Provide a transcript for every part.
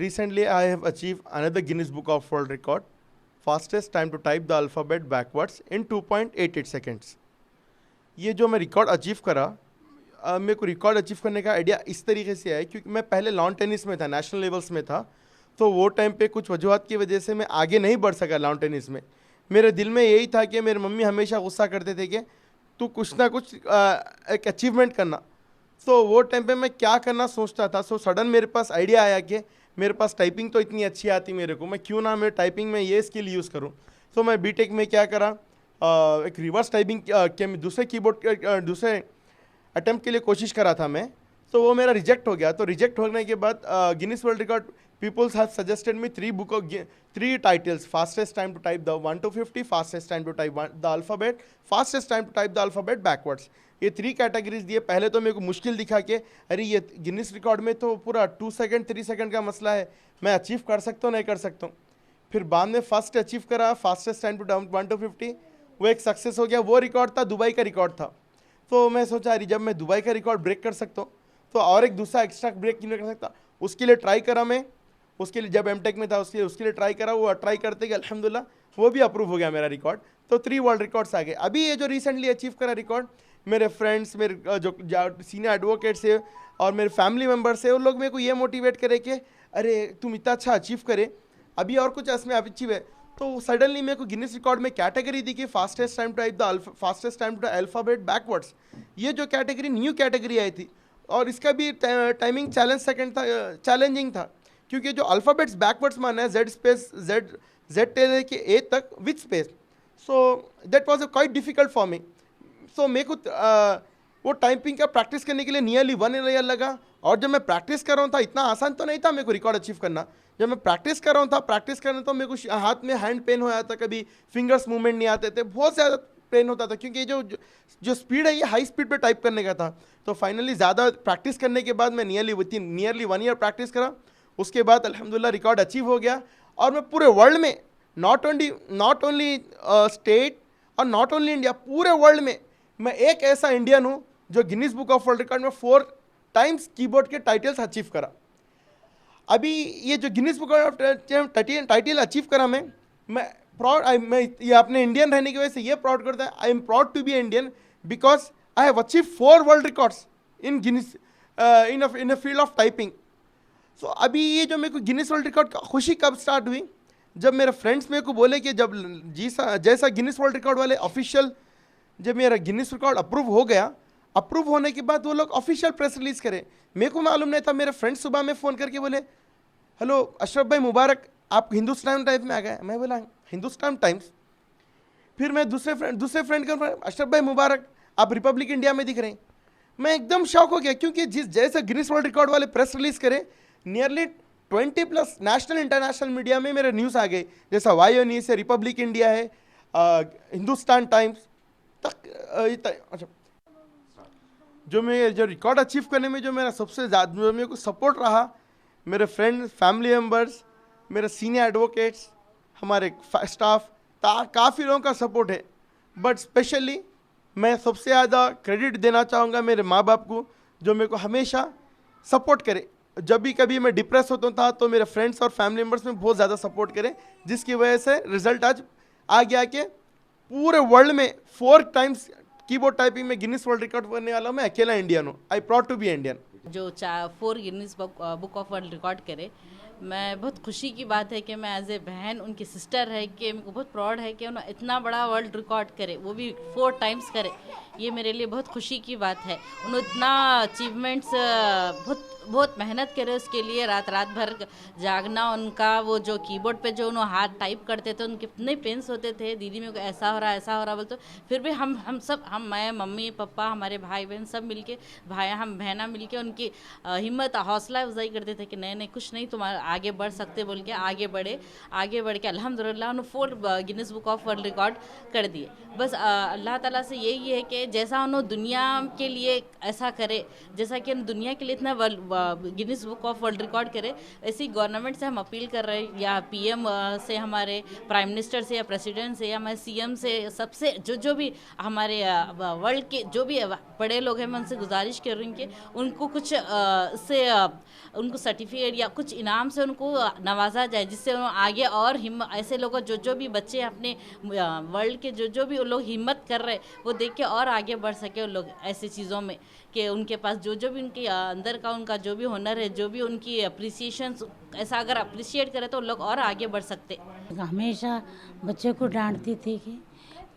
recently I have achieved another Guinness Book of World Record, fastest time to type the alphabet backwards in 2.88 seconds. ये जो मैं record achieve करा, मेरे को record achieve करने का आइडिया इस तरीके से है क्योंकि मैं पहले लॉन टेनिस में था, नेशनल लेवल्स में था, तो वो टाइम पे कुछ वजूहत की वजह से मैं आगे नहीं बढ़ सका लॉन टेनिस में। मेरे दिल में यही था कि मेरी मम्मी हमेशा गुस्सा करते थे कि तू कुछ ना कुछ एक अचीवमेंट करना। तो वो टाइम पे मैं क्या करना सोचता था, सो सडन मेरे पास आइडिया आया कि मेरे पास टाइपिंग तो इतनी अच्छी आती मेरे को, मैं क्यों ना मैं टाइपिंग में ये स्किल यूज़ करूँ। तो मैं बीटेक में क्या करा, एक रिवर्स टाइपिंग के दूसरे कीबोर्ड दूसरे अटेम्प्ट के लिए कोशिश करा था मैं, तो वो मेरा रिजेक्ट हो गया। तो रिजेक्ट होने के बाद Guinness world record peoples have suggested me 3 titles, fastest time to type the 1 to 50, fastest time to type the alphabet, fastest time to type the alphabet backwards. ये 3 कैटेगरीज दिए। पहले तो मेरे को मुश्किल दिखा कि अरे ये गिनीज रिकॉर्ड में तो पूरा 2 सेकंड 3 सेकंड का मसला है, मैं अचीव कर सकता हूँ नहीं कर सकता हूँ। फिर बाद में फर्स्ट अचीव करा, फास्टेस्ट टाइम टू 1 to 50, वो एक सक्सेस हो गया। वो रिकॉर्ड था, दुबई का रिकॉर्ड था। तो मैं सोचा अरे जब मैं दुबई का रिकॉर्ड ब्रेक कर सकता हूँ तो और एक दूसरा एक्स्ट्रा ब्रेक क्यों नहीं कर सकता। उसके लिए ट्राई करा मैं, उसके लिए जब एमटेक में था उसके लिए ट्राई करा। वो ट्राई करते कि अल्हम्दुलिल्लाह वो भी अप्रूव हो गया मेरा रिकॉर्ड। तो 3 वर्ल्ड रिकॉर्ड्स आ गए। अभी ये जो रिसेंटली अचीव करा रिकॉर्ड, मेरे फ्रेंड्स, मेरे जो सीनियर एडवोकेट्स है और मेरे फैमिली मेम्बर्स है, उन लोग मेरे को ये मोटिवेट करे कि अरे तुम इतना अच्छा अचीव करे, अभी और कुछ इसमें अचीव है। तो सडनली मेरे को गिनीज रिकॉर्ड में कैटेगरी दी कि fastest time to type the fastest time to alphabet backwards. ये जो कैटेगरी न्यू कैटेगरी आई थी और इसका भी टाइमिंग चैलेंजिंग था क्योंकि जो अल्फ़ाबेट्स बैकवर्ड्स माना है जेड स्पेस जेड टेल के ए तक with space, so that was quite difficult for me. So मेरे को वो टाइपिंग का प्रैक्टिस करने के लिए नियरली 1 ईयर लगा। और जब मैं प्रैक्टिस कर रहा था, इतना आसान तो नहीं था मेरे को रिकॉर्ड अचीव करना। जब मैं प्रैक्टिस कर रहा था, प्रैक्टिस करना तो मेरे को हाथ में हैंड पेन हो जाता, कभी फिंगर्स मूवमेंट नहीं आते थे, बहुत ज़्यादा पेन होता था क्योंकि जो स्पीड है ये हाई स्पीड पे टाइप करने का था। तो फाइनली ज़्यादा प्रैक्टिस करने के बाद मैं नियरली 1 ईयर प्रैक्टिस करा। उसके बाद अल्हम्दुलिल्लाह रिकॉर्ड अचीव हो गया। और मैं पूरे वर्ल्ड में, नॉट ओनली स्टेट और नॉट ओनली इंडिया, पूरे वर्ल्ड में मैं एक ऐसा इंडियन हूँ जो Guinness book of world record में 4 टाइम्स कीबोर्ड के टाइटल्स अचीव करा। अभी ये जो Guinness book of title achieve करा मैं प्राउड, मैं ये अपने इंडियन रहने की वजह से ये प्राउड करता है। I am proud to be Indian because I have achieve 4 world records in Guinness in a field of typing. So अभी ये जो मेरे को गिनीज वर्ल्ड रिकॉर्ड खुशी कब स्टार्ट हुई, जब मेरे फ्रेंड्स मेरे को बोले कि जब जैसा गिनीज वर्ल्ड रिकॉर्ड वाले ऑफिशियल, जब मेरा गिनीज रिकॉर्ड अप्रूव हो गया, अप्रूव होने के बाद वो लोग ऑफिशियल प्रेस रिलीज करें। मेरे को मालूम नहीं था। मेरे फ्रेंड्स सुबह में फ़ोन करके बोले हेलो अशरफ भाई मुबारक, आप हिंदुस्तान टाइम्स में आ गए। मैं बोला हिंदुस्तान टाइम्स। फिर मैं दूसरे फ्रेंड का अशरफ भाई मुबारक, आप रिपब्लिक इंडिया में दिख रहे हैं। मैं एकदम शॉक हो गया क्योंकि जैसे गिनीज वर्ल्ड रिकॉर्ड वाले प्रेस रिलीज करें, नियरली 20+ नेशनल इंटरनेशनल मीडिया में मेरे न्यूज़ आ गए, जैसा वाई न्यूज़ है, रिपब्लिक इंडिया है, हिंदुस्तान टाइम्स तक। अच्छा, जो रिकॉर्ड अचीव करने में जो मेरा सबसे ज़्यादा जो मेरे को सपोर्ट रहा, मेरे फ्रेंड, फैमिली मेम्बर्स, मेरे सीनियर एडवोकेट्स, हमारे स्टाफ, काफ़ी लोगों का सपोर्ट है। बट स्पेशली मैं सबसे ज़्यादा क्रेडिट देना चाहूँगा मेरे माँ बाप को, जो मेरे को हमेशा सपोर्ट करे। जब भी कभी मैं डिप्रेस होता था तो मेरे फ्रेंड्स और फैमिली मेम्बर्स में बहुत ज़्यादा सपोर्ट करें, जिसकी वजह से रिजल्ट आज आ गया कि पूरे वर्ल्ड में 4 टाइम्स कीबोर्ड टाइपिंग में गिनीज वर्ल्ड रिकॉर्ड बनने वाला मैं अकेला इंडियन हूँ। I proud to be Indian. जो 4 Guinness book of world record करे, मैं बहुत खुशी की बात है कि मैं एज ए बहन उनकी सिस्टर है कि मेरे को बहुत प्राउड है कि उन्होंने इतना बड़ा वर्ल्ड रिकॉर्ड करे, वो भी 4 टाइम्स करे। ये मेरे लिए बहुत खुशी की बात है। उन्होंने इतना अचीवमेंट्स, बहुत मेहनत करे उसके लिए, रात भर जागना, उनका वो जो कीबोर्ड पे जो उन्होंने हाथ टाइप करते थे, उनके कितने पेन्स होते थे, दीदी मेरे को ऐसा हो रहा बोलते, फिर भी हम सब, मैं, मम्मी पापा, हमारे भाई बहन सब मिलके, हम बहना मिलके उनकी हिम्मत हौसला अफजाई करते थे कि नहीं कुछ नहीं, तुम आगे बढ़ सकते बोल के आगे बढ़ के अल्हम्दुलिल्लाह उन्होंने 4 Guinness book of world record कर दिए। बस अल्लाह ताला से यही है कि जैसा उन्होंने दुनिया के लिए ऐसा करे, जैसा कि दुनिया के लिए इतना Guinness book of world record करे, ऐसी गवर्नमेंट से हम अपील कर रहे हैं, या पीएम से, हमारे प्राइम मिनिस्टर से, या प्रेसिडेंट से, या हमारे सीएम से, सबसे जो भी हमारे वर्ल्ड के जो भी बड़े लोग हैं, मैं उनसे गुजारिश कर रही हूँ कि उनको कुछ से उनको सर्टिफिकेट या कुछ इनाम से से उनको नवाजा जाए, जिससे उन्हें आगे और हिम्मत, ऐसे लोगों जो भी बच्चे अपने वर्ल्ड के जो भी लोग हिम्मत कर रहे वो देख के और आगे बढ़ सके उन लोग ऐसी चीज़ों में, कि उनके पास जो भी उनके अंदर का उनका जो भी हुनर है, जो भी उनकी अप्रिसिएशन, ऐसा अगर अप्रिशिएट करे तो लोग और आगे बढ़ सकते। हमेशा बच्चों को डांटती थी कि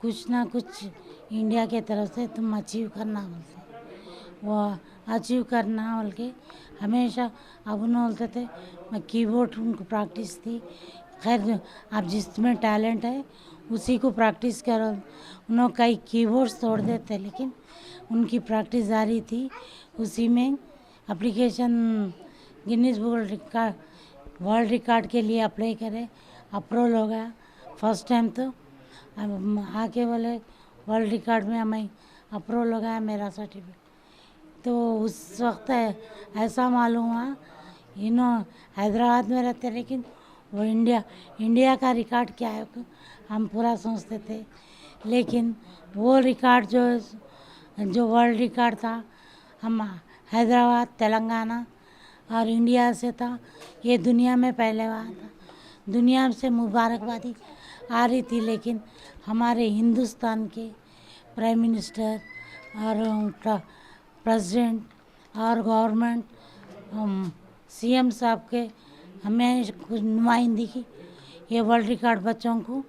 कुछ ना कुछ इंडिया के तरफ से तुम अचीव करना बोलते, वो अचीव करना बोल के हमेशा। अब उन्होंने बोलते थे, मैं कीबोर्ड उनको प्रैक्टिस थी। खैर आप जिसमें टैलेंट है उसी को प्रैक्टिस करो। उन्होंने कई कीबोर्ड्स तोड़ देते, लेकिन उनकी प्रैक्टिस जारी थी। उसी में एप्लीकेशन गिनीज वर्ल्ड रिकॉर्ड के लिए अप्लाई करे, अप्रूवल हो गया फर्स्ट टाइम। तो अब आके बोले वर्ल्ड रिकॉर्ड में हमें अप्रूवल हो गया मेरा सर्टिफिकेट। तो उस वक्त ऐसा मालूम हुआ, हैदराबाद में रहते लेकिन वो इंडिया का रिकॉर्ड क्या है हम पूरा सोचते थे। लेकिन वो रिकॉर्ड जो वर्ल्ड रिकॉर्ड था, हम हैदराबाद, तेलंगाना और इंडिया से था। ये दुनिया में पहले बार था। दुनिया से मुबारकबादी आ रही थी, लेकिन हमारे हिंदुस्तान के प्राइम मिनिस्टर और प्रेसिडेंट और गवर्नमेंट, सीएम साहब के हमें कुछ नुमाइंदगी की ये वर्ल्ड रिकॉर्ड बच्चों को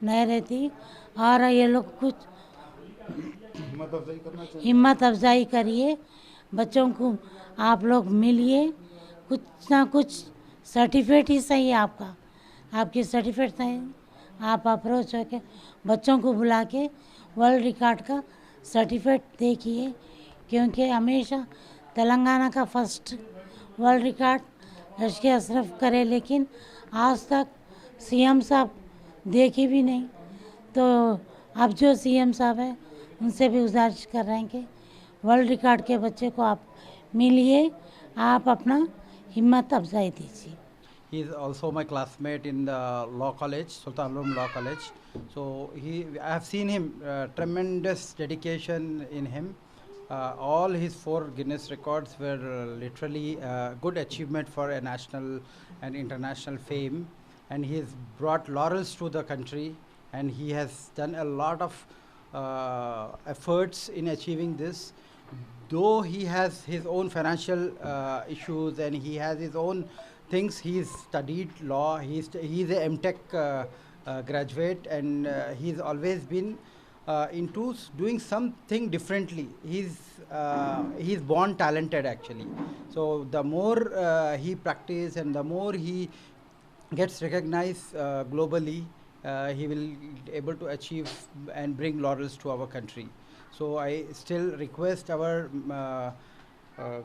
नहीं रहती। और ये लोग कुछ हिम्मत अफजाई करिए, बच्चों को आप लोग मिलिए, कुछ ना कुछ सर्टिफिकेट ही सही है आपका, आपकी सर्टिफिकेट सही, आप अप्रोच होके बच्चों को बुला के वर्ल्ड रिकॉर्ड का सर्टिफिकेट देखिए। क्योंकि हमेशा तेलंगाना का फर्स्ट वर्ल्ड रिकॉर्ड एच के अशरफ करे, लेकिन आज तक सीएम साहब देखे भी नहीं। तो अब जो सीएम साहब है उनसे भी गुजारिश कर रहे हैं कि वर्ल्ड रिकॉर्ड के बच्चे को आप मिलिए, आप अपना हिम्मत अफजाई दीजिए। He is also my classmate in the law college, Sultan Ulum Law College. So I have seen him, tremendous dedication in him. All his 4 Guinness records were literally good achievement for a national and international fame, and he has brought laurels to the country, and he has done a lot of efforts in achieving this. Though he has his own financial issues and he has his own things, he's studied law, he's a MTech graduate, and he's always been into doing something differently. He's born talented actually. So the more he practices and the more he gets recognized globally, he will able to achieve and bring laurels to our country. So I still request our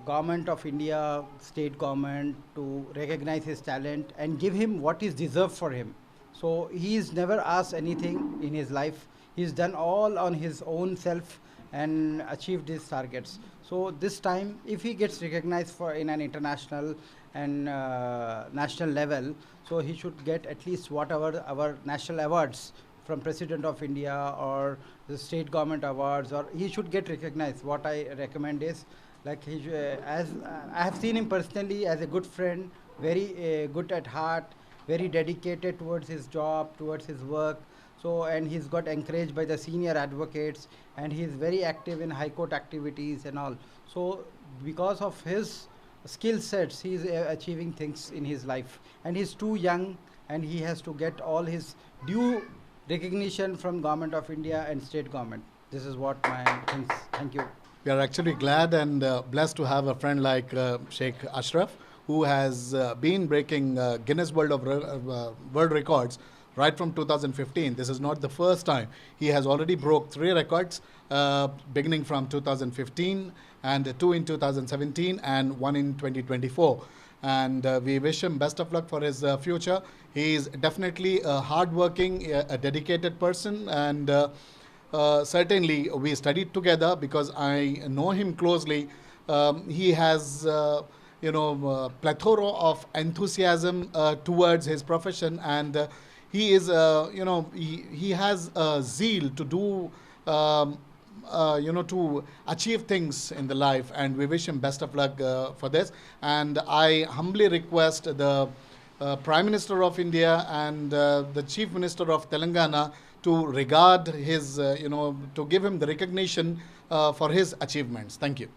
government of India, state government, to recognize his talent and give him what is deserved for him. So he's never asked anything in his life. He's done all on his own self and achieved his targets. So this time, if he gets recognized for in an international and national level, so he should get at least whatever our national awards from President of India or the state government awards, or he should get recognized. What I recommend is, like as I have seen him personally as a good friend, very good at heart, very dedicated towards his job, towards his work. So, and he's got encouraged by the senior advocates, and he is very active in high court activities and all. So because of his skill sets, he is achieving things in his life, and he's too young, and he has to get all his due recognition from government of India and state government. This is what my things. Thank you. We are actually glad and blessed to have a friend like Sheikh Ashraf, who has been breaking Guinness World Records right from 2015. This is not the first time. He has already broke 3 records, beginning from 2015, and 2 in 2017, and 1 in 2024. And we wish him best of luck for his future. He is definitely a hardworking, a dedicated person, and certainly we studied together because I know him closely. He has plethora of enthusiasm towards his profession, and he is he has a zeal to do to achieve things in the life, and we wish him best of luck for this. And I humbly request the Prime Minister of India and the Chief Minister of Telangana to regard his, to give him the recognition for his achievements. Thank you.